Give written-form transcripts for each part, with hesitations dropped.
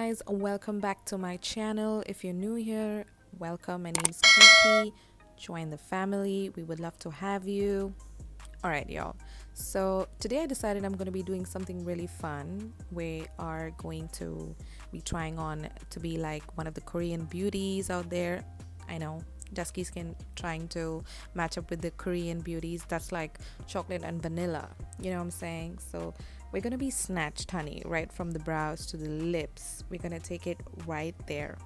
guys, welcome back to my channel. If you're new here, welcome. My name's Kiki. Join the family. We would love to have you. Alright, y'all. So today I decided I'm going to be doing something really fun. We are going to be trying on to be like one of the Korean beauties out there. I know, dusky skin trying to match up with the Korean beauties. That's like chocolate and vanilla. You know what I'm saying? So we're going to be snatched, honey, right from the brows to the lips. We're going to take it right there.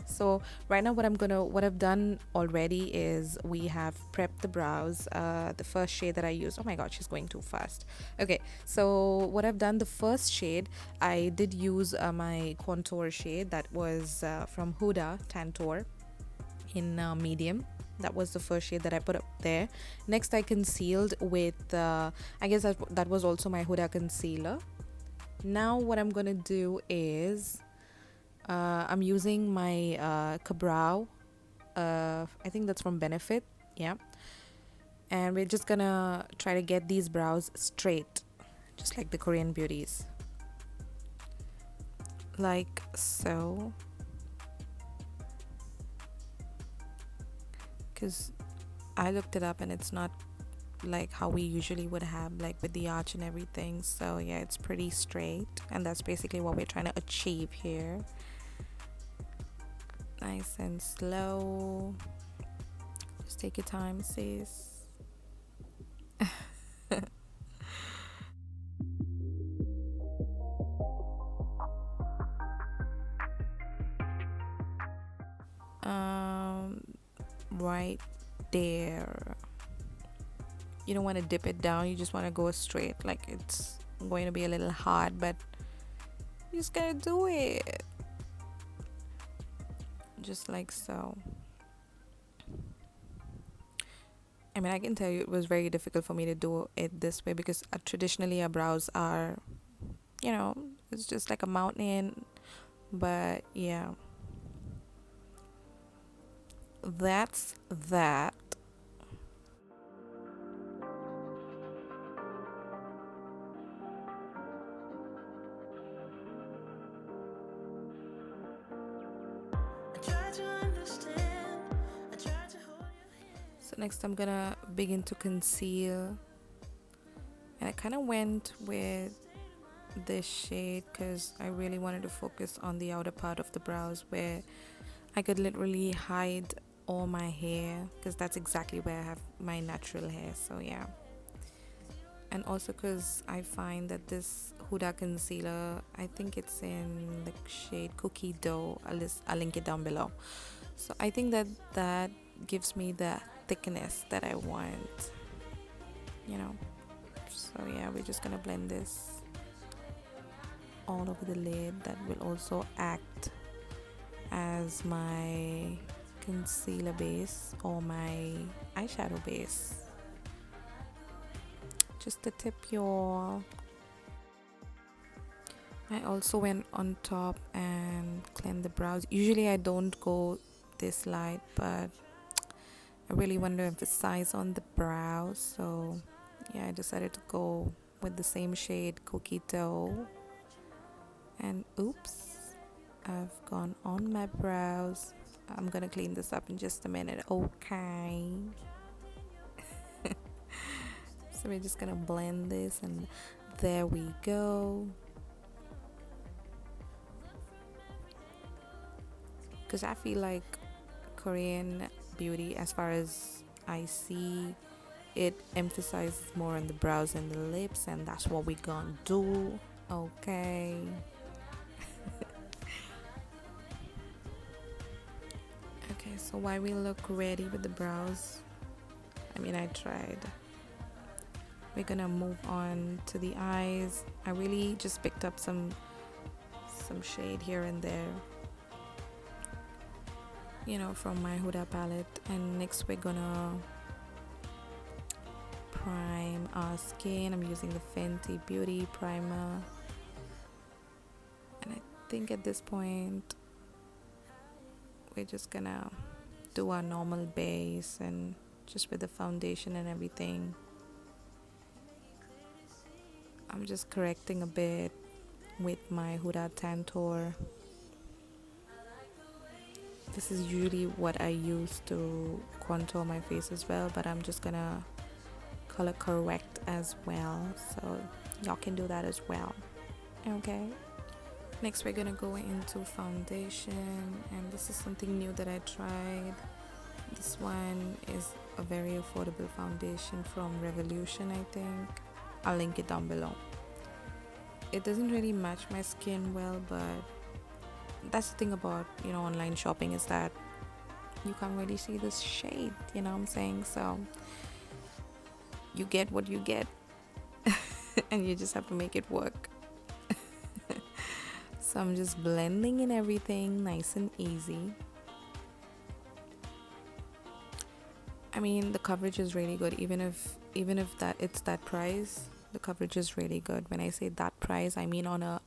So right now what I've done already is we have prepped the brows. The first shade that I used, oh my god, she's going too fast. Okay, so what I've done, the first shade I did use my contour shade that was from Huda Tantour in medium. That was the first shade that I put up there. Next I concealed with I guess that was also my Huda concealer. Now what I'm gonna do is I'm using my Cabrow. I think that's from Benefit. Yeah. And we're just gonna try to get these brows straight, just like the Korean beauties. Like so. Because I looked it up and it's not like how we usually would have, like with the arch and everything. So yeah, it's pretty straight. And that's basically what we're trying to achieve here. Nice and slow. Just take your time, sis. Right there. You don't want to dip it down, you just want to go straight. Like it's going to be a little hard, but you just gotta do it. Just like so. I mean, I can tell you it was very difficult for me to do it this way because traditionally our brows are, you know, it's just like a mountain. But yeah, that's that. So next I'm gonna begin to conceal, and I kind of went with this shade because I really wanted to focus on the outer part of the brows where I could literally hide all my hair, because that's exactly where I have my natural hair. So yeah, and also because I find that this Huda concealer, I think it's in the shade Cookie Dough. I'll link it down below. So I think that gives me the thickness that I want, you know. So yeah, we're just gonna blend this all over the lid. That will also act as my concealer base or my eyeshadow base. Just the tip, y'all. I also went on top and cleaned the brows. Usually I don't go this light, but I really want to emphasize on the brows, so yeah, I decided to go with the same shade, Cookie Dough. And oops, I've gone on my brows. I'm gonna clean this up in just a minute, okay? So we're just gonna blend this, and there we go. Because I feel like Korean beauty, as far as I see, it emphasizes more on the brows and the lips, and that's what we gonna do, okay? Okay, so while we look ready with the brows, I mean, I tried, we're gonna move on to the eyes. I really just picked up some shade here and there, you know, from my Huda palette. And next we're gonna prime our skin. I'm using the Fenty Beauty Primer, and I think at this point we're just gonna do our normal base, and just with the foundation and everything, I'm just correcting a bit with my Huda Tantour. This is usually what I use to contour my face as well, but I'm just gonna color correct as well, so y'all can do that as well. Okay, next we're gonna go into foundation, and this is something new that I tried. This one is a very affordable foundation from Revolution, I think. I'll link it down below. It doesn't really match my skin well, but that's the thing about, you know, online shopping, is that you can't really see this shade, you know what I'm saying? So you get what you get and you just have to make it work. So I'm just blending in everything nice and easy. I mean, the coverage is really good, even if that it's that price. The coverage is really good. When I say that price, I mean on a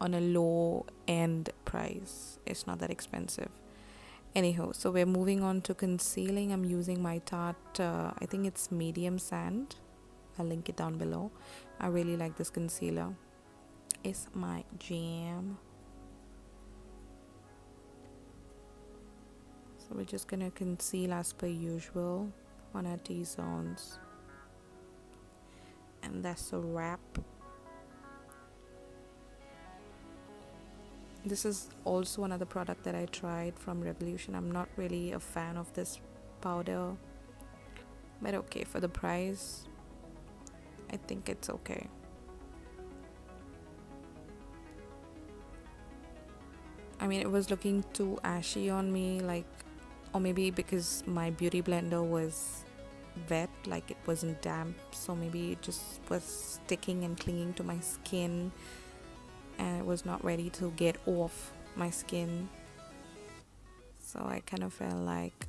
low end price. It's not that expensive. Anyhow, so we're moving on to concealing. I'm using my Tarte, I think it's medium sand. I'll link it down below. I really like this concealer. It's my jam. So we're just gonna conceal as per usual on our T-zones. And that's a wrap. This is also another product that I tried from Revolution. I'm not really a fan of this powder, but okay, for the price, I think it's okay. I mean, it was looking too ashy on me, like, or maybe because my beauty blender was wet, like it wasn't damp, so maybe it just was sticking and clinging to my skin, and it was not ready to get off my skin. So I kind of felt like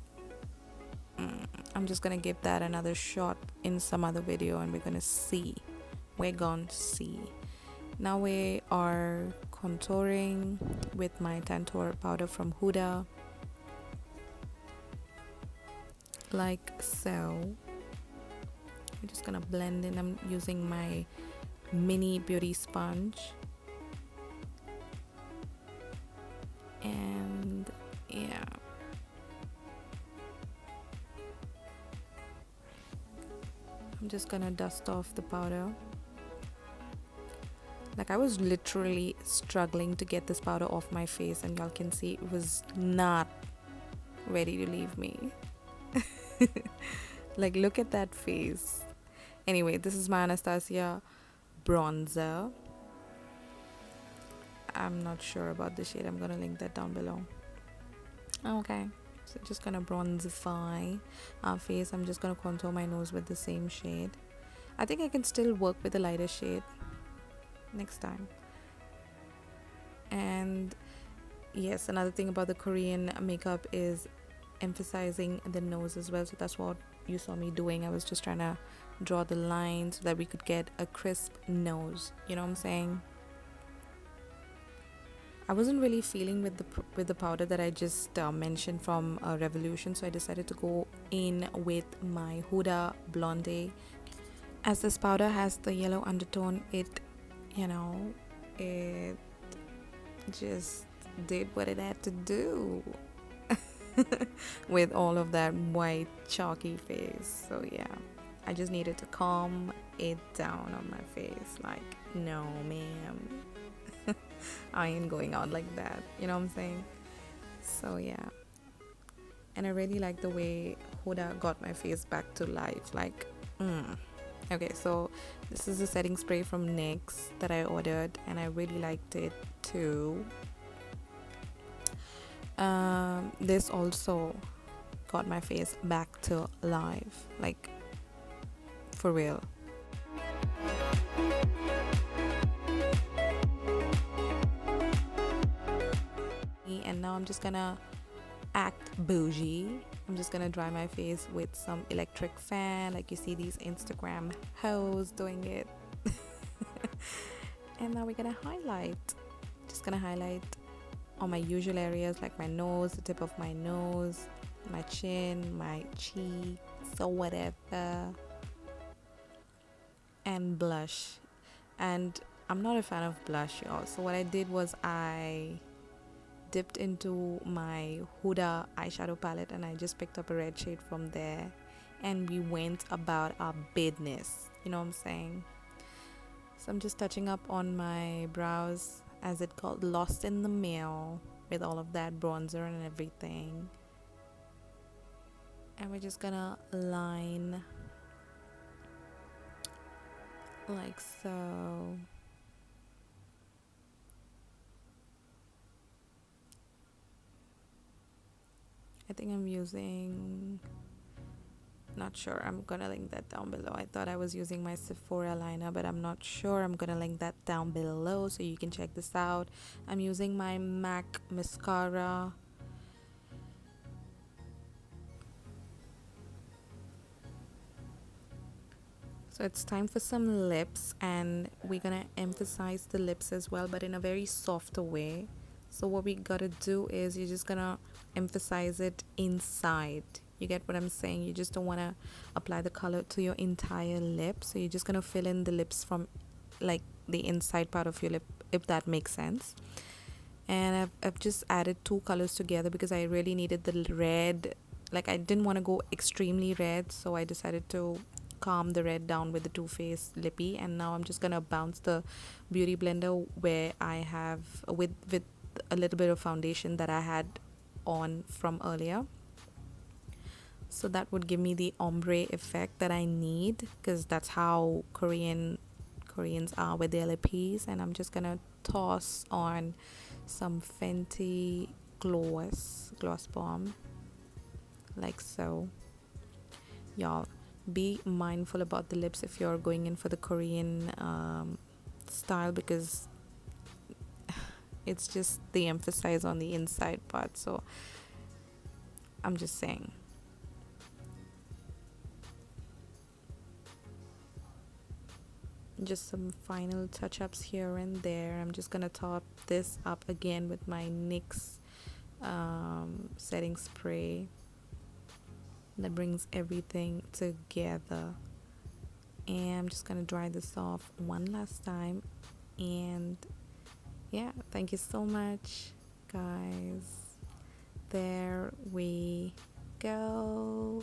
I'm just gonna give that another shot in some other video, and we're gonna see. Now we are contouring with my Tantour powder from Huda, like so. I'm just gonna blend in. I'm using my mini beauty sponge, and yeah, I'm just gonna dust off the powder. Like, I was literally struggling to get this powder off my face, and y'all can see it was not ready to leave me. Like, look at that face. Anyway, this is my Anastasia bronzer. I'm not sure about the shade. I'm gonna link that down below. Okay, so just gonna bronzify our face. I'm just gonna contour my nose with the same shade. I think I can still work with a lighter shade next time. And yes, another thing about the Korean makeup is emphasizing the nose as well, so that's what you saw me doing. I was just trying to draw the line so that we could get a crisp nose, you know what I'm saying? I wasn't really feeling with the powder that I just mentioned from Revolution, so I decided to go in with my Huda Blondie. As this powder has the yellow undertone, it, you know, it just did what it had to do with all of that white chalky face. So yeah, I just needed to calm it down on my face, like, no ma'am, I ain't going out like that, you know what I'm saying? So yeah, and I really like the way Huda got my face back to life, like okay, so this is a setting spray from NYX that I ordered, and I really liked it too. This also got my face back to life, like, for real. And now I'm just gonna act bougie. I'm just gonna dry my face with some electric fan, like you see these Instagram hoes doing it. And now we're gonna highlight. Just gonna highlight on my usual areas, like my nose, the tip of my nose, my chin, my cheeks, or whatever, and blush. And I'm not a fan of blush, y'all. So what I did was I dipped into my Huda eyeshadow palette and I just picked up a red shade from there, and we went about our business. You know what I'm saying? So I'm just touching up on my brows, as it called, lost in the mail, with all of that bronzer and everything. And we're just gonna line like so. I think I'm using, not sure, I'm gonna link that down below. I thought I was using my Sephora liner, but I'm not sure. I'm gonna link that down below so you can check this out. I'm using my MAC mascara. So it's time for some lips, and we're gonna emphasize the lips as well, but in a very softer way. So what we gotta do is you're just gonna emphasize it inside. You get what I'm saying? You just don't wanna apply the color to your entire lip. So you're just gonna fill in the lips from like the inside part of your lip, if that makes sense. And I've just added two colors together because I really needed the red. Like, I didn't want to go extremely red, so I decided to calm the red down with the Too Faced lippy. And now I'm just gonna bounce the beauty blender where I have with a little bit of foundation that I had on from earlier, so that would give me the ombre effect that I need, because that's how Koreans are with their L.I.P.S. And I'm just gonna toss on some Fenty gloss bomb like so. Y'all, be mindful about the lips if you're going in for the Korean style, because it's just the emphasize on the inside part. So I'm just saying. Just some final touch-ups here and there. I'm just gonna top this up again with my NYX setting spray that brings everything together. And I'm just gonna dry this off one last time. And yeah, thank you so much, guys. There we go.